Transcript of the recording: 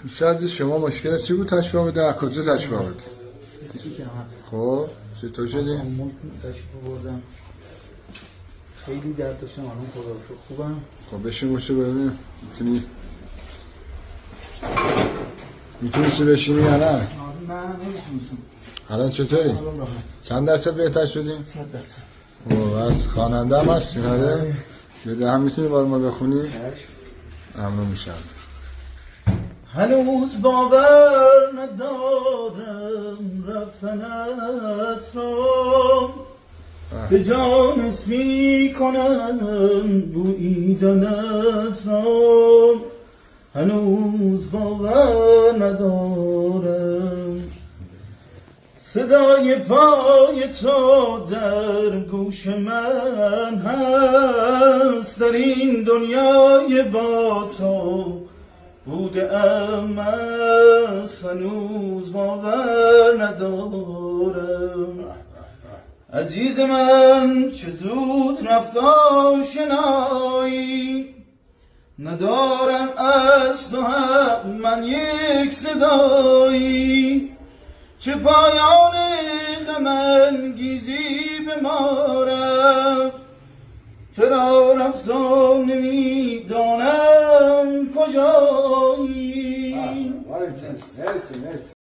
دوست عزیز شما مشکل چی بود تشفیه بده؟ از کجا تشفیه بده؟ خب چطور شدی؟ ملک تشریف بردم خیلی درد داشتم الان خدا رو شکر خوبم. خب بشین باشه ببینیم میتونستی بشینی یا نه؟ نه نمیتونستم. الان چطوری؟ الان راحت. چند درصد بهتر شدی؟ 100%. خب از خواننده هم هستی آره؟ یه هم میتونی بار ما بخونی؟ ممنون میشم. هنوز باور ندارم رفتنت را به جان اسمی کنم بویدنت را. هنوز باور ندارم صدای پای تو در گوش من هست. در این دنیای با تو بودم است هنوز باور ندارم. عزیز من چه زود رفت آشنایی ندارم از تو هم من یک صدایی. چه پایان غم انگیزی به ما رفت چرا رفتم نمیدانم کجایی. مرسی